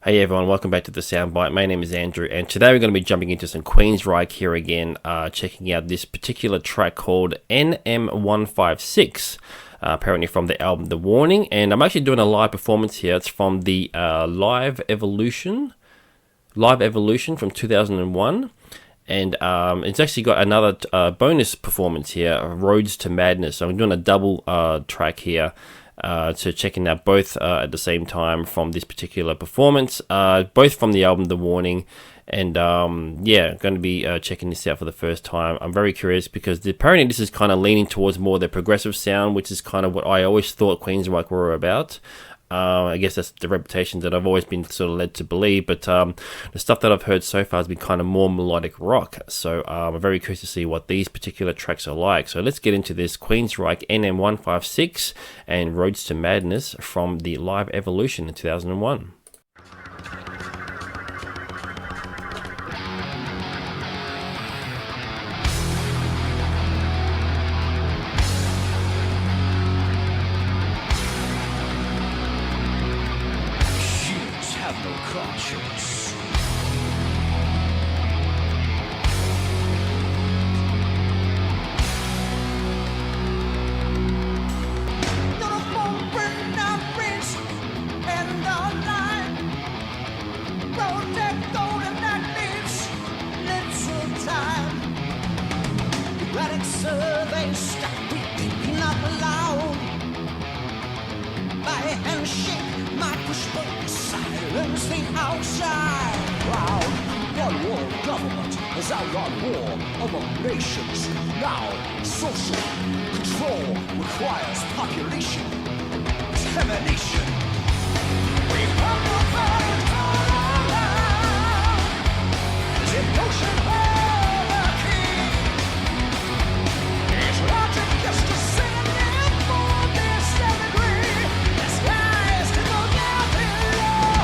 Hey everyone, welcome back to the Soundbyte. My name is Andrew, and today we're going to be jumping into some Queensryche here again, checking out this particular track called NM156, apparently from the album The Warning, and I'm actually doing a live performance here. It's from the Live Evolution from 2001, and it's actually got another bonus performance here, Roads to Madness. So I'm doing a double track here. So checking out both at the same time from this particular performance, both from the album The Warning, and yeah, going to be checking this out for the first time. I'm very curious because apparently this is kind of leaning towards more the progressive sound, which is kind of what I always thought Queensryche were about. I guess that's the reputation that I've always been sort of led to believe, but the stuff that I've heard so far has been kind of more melodic rock, so I'm very curious to see what these particular tracks are like. So let's get into this Queensryche NM156 and Roads to Madness from the Live Evolution in 2001. Silence the outside crowd. One world government has outlawed war among nations. Now, social control requires population termination. We have no power to allow this emotion of the king. It's logic just to send it for this degree. The skies to go down below.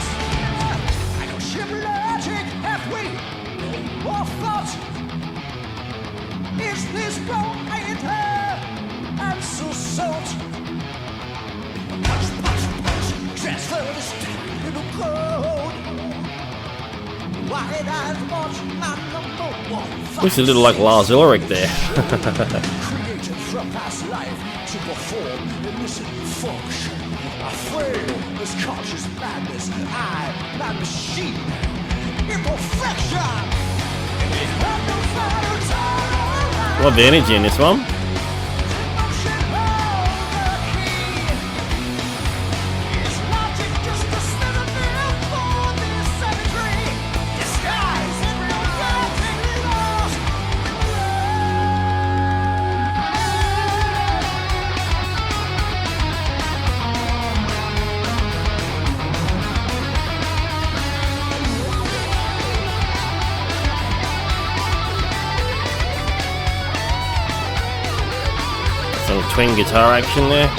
I know ship logic, have we no more thought? Is this greater and so salt? Punch, punch, punch, transfer this in the code. Wide eyes watch my number one. Looks a little like Lars Ulrich there. Created from past life to perform illicit function. I fail this conscious madness. My machine, imperfection. We have no fire to A lot of energy in this one. Some twin guitar action there.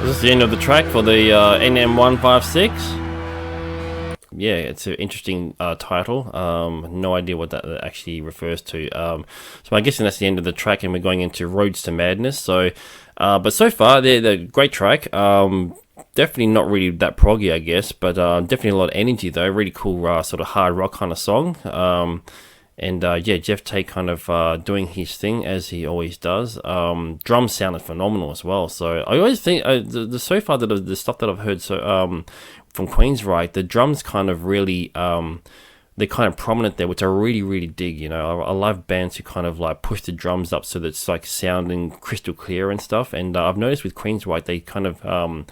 This is the end of the track for the NM156. Yeah, it's an interesting title. No idea what that actually refers to. So I'm guessing that's the end of the track, and we're going into Roads to Madness. So, but so far, they're a great track. Definitely not really that proggy, I guess, but definitely a lot of energy though. Really cool, sort of hard rock kind of song. And yeah, Jeff Tate kind of doing his thing as he always does. Drums sounded phenomenal as well. So I always think the so far that the stuff that I've heard from Queensryche, the drums kind of really they're kind of prominent there, which I really, really dig. You know, I love bands who kind of like push the drums up so that it's like sounding crystal clear and stuff. And I've noticed with Queensryche, they kind of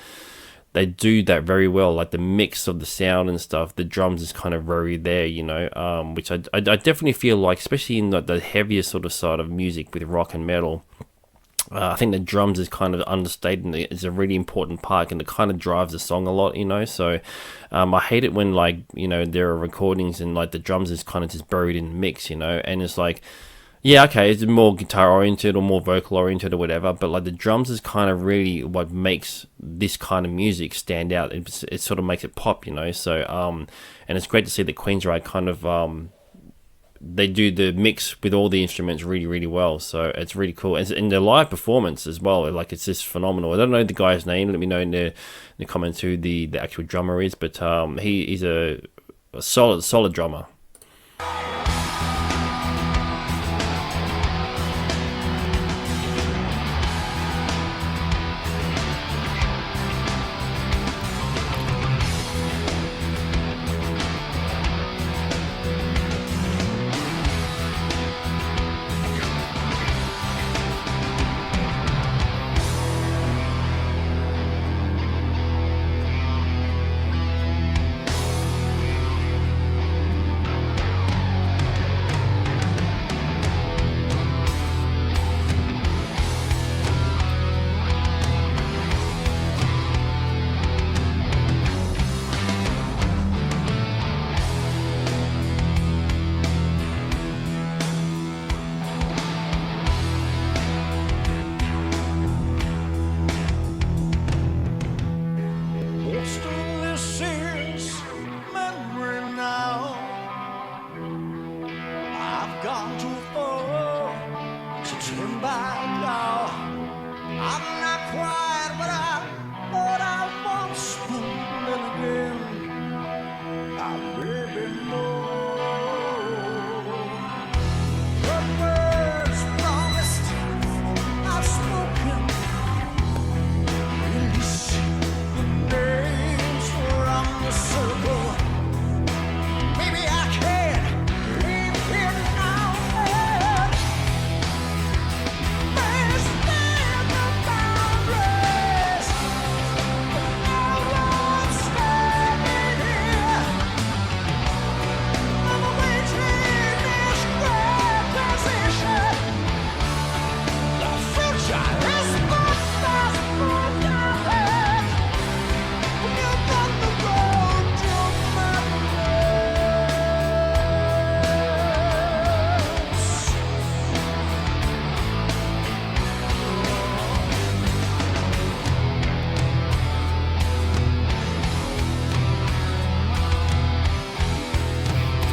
they do that very well, like the mix of the sound and stuff. The drums is kind of very there, you know, which I definitely feel like, especially in the heavier sort of side of music with rock and metal. I think the drums is kind of understated and it's a really important part, and it kind of drives the song a lot, you know. So I hate it when, like, you know, there are recordings and like the drums is kind of just buried in the mix, you know, and it's like, yeah, okay, it's more guitar oriented or more vocal oriented or whatever, but like the drums is kind of really what makes this kind of music stand out. It sort of makes it pop, you know. So and it's great to see that Queensryche kind of they do the mix with all the instruments really, really well. So it's really cool. And in the live performance as well, like, it's just phenomenal. I don't know the guy's name. Let me know in the comments who the actual drummer is, but he's a solid drummer.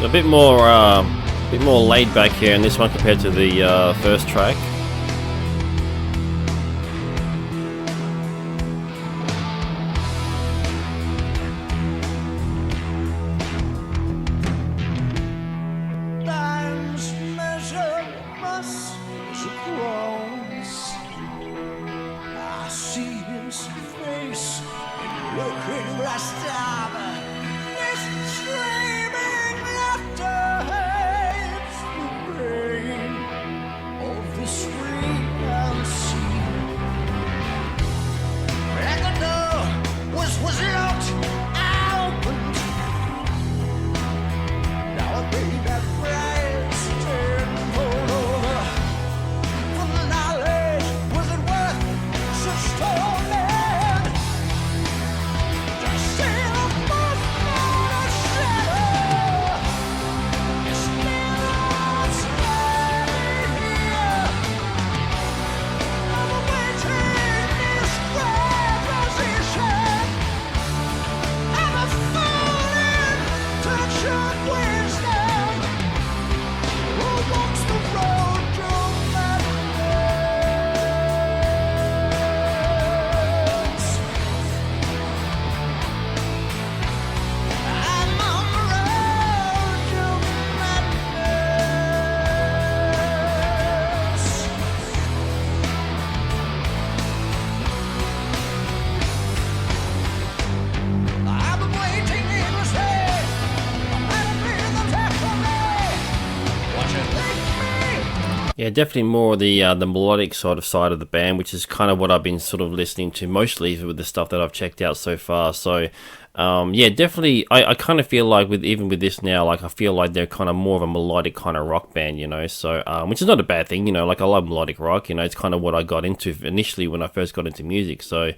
A bit more laid back here in this one compared to the first track. Still Yeah, definitely more the melodic side of the band, which is kind of what I've been sort of listening to mostly with the stuff that I've checked out so far. So, yeah, definitely, I kind of feel like even with this now, like I feel like they're kind of more of a melodic kind of rock band, you know. So, which is not a bad thing, you know. Like I love melodic rock, you know. It's kind of what I got into initially when I first got into music. So,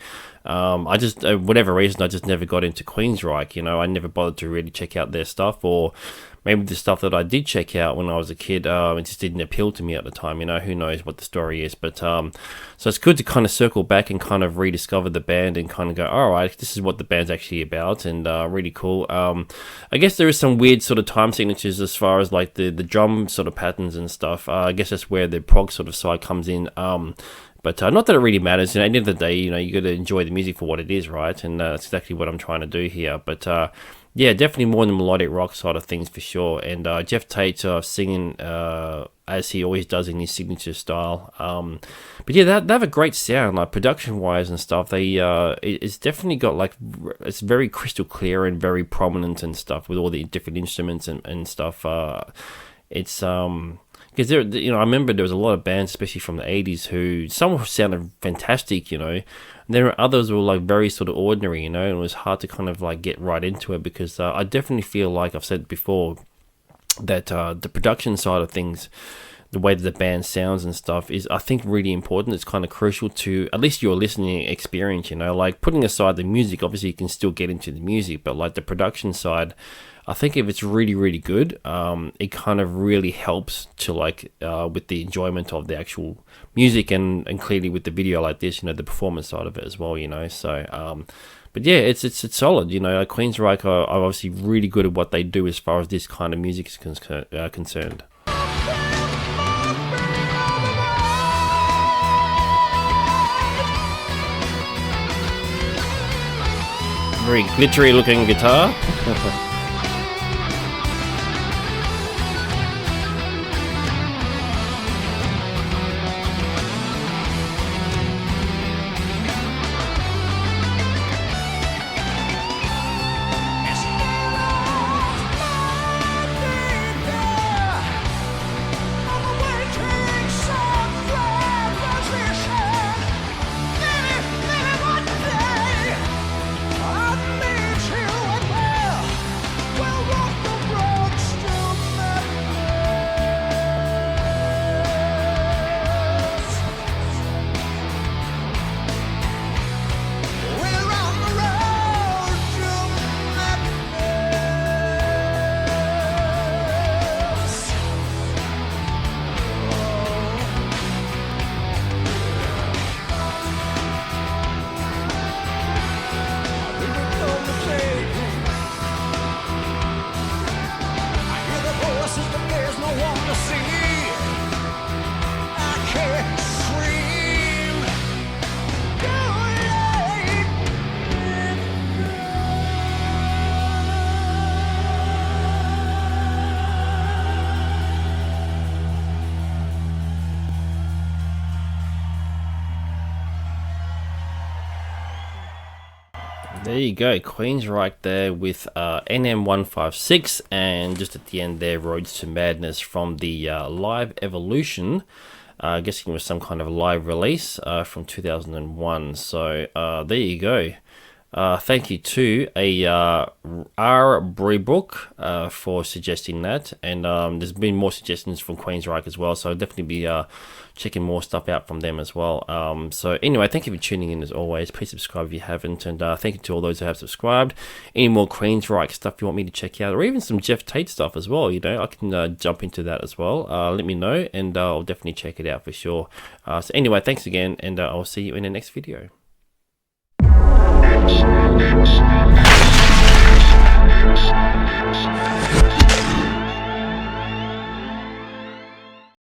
I just whatever reason I just never got into Queensryche, you know. I never bothered to really check out their stuff, or maybe the stuff that I did check out when I was a kid, it just didn't appeal to me at the time, you know, who knows what the story is. But, so it's good to kind of circle back and kind of rediscover the band and kind of go, all right, this is what the band's actually about, and really cool. I guess there is some weird sort of time signatures as far as like the drum sort of patterns and stuff. I guess that's where the prog sort of side comes in. But not that it really matters. You know, at the end of the day, you know, you got to enjoy the music for what it is, right? And that's exactly what I'm trying to do here. But yeah, definitely more on the melodic rock side of things for sure. And Jeff Tate singing as he always does in his signature style. But yeah, they have a great sound, like production wise and stuff. It's definitely got like, it's very crystal clear and very prominent and stuff with all the different instruments and stuff. It's because there, you know, I remember there was a lot of bands, especially from the 80s, who some sounded fantastic, you know, and there were others who were like very sort of ordinary, you know, and it was hard to kind of like get right into it, because I definitely feel like I've said before that the production side of things, the way that the band sounds and stuff, is I think really important. It's kind of crucial to at least your listening experience, you know, like putting aside the music, obviously you can still get into the music, but like the production side, I think if it's really, really good, it kind of really helps to like with the enjoyment of the actual music, and clearly with the video like this, you know, the performance side of it as well, you know. So, but yeah, it's solid, you know. Like Queensryche are obviously really good at what they do as far as this kind of music is concerned. Very glittery looking guitar. There you go, Queensryche there with NM156, and just at the end there, Roads to Madness from the Live Evolution. Guessing it was some kind of live release from 2001. So there you go. Thank you to R. Breebrook for suggesting that, and there's been more suggestions from Queensryche as well, so I'll definitely be checking more stuff out from them as well. So anyway, thank you for tuning in as always. Please subscribe if you haven't, and thank you to all those who have subscribed. Any more Queensryche stuff you want me to check out, or even some Jeff Tate stuff as well, you know, I can jump into that as well. Let me know, and I'll definitely check it out for sure. So anyway, thanks again, and I'll see you in the next video.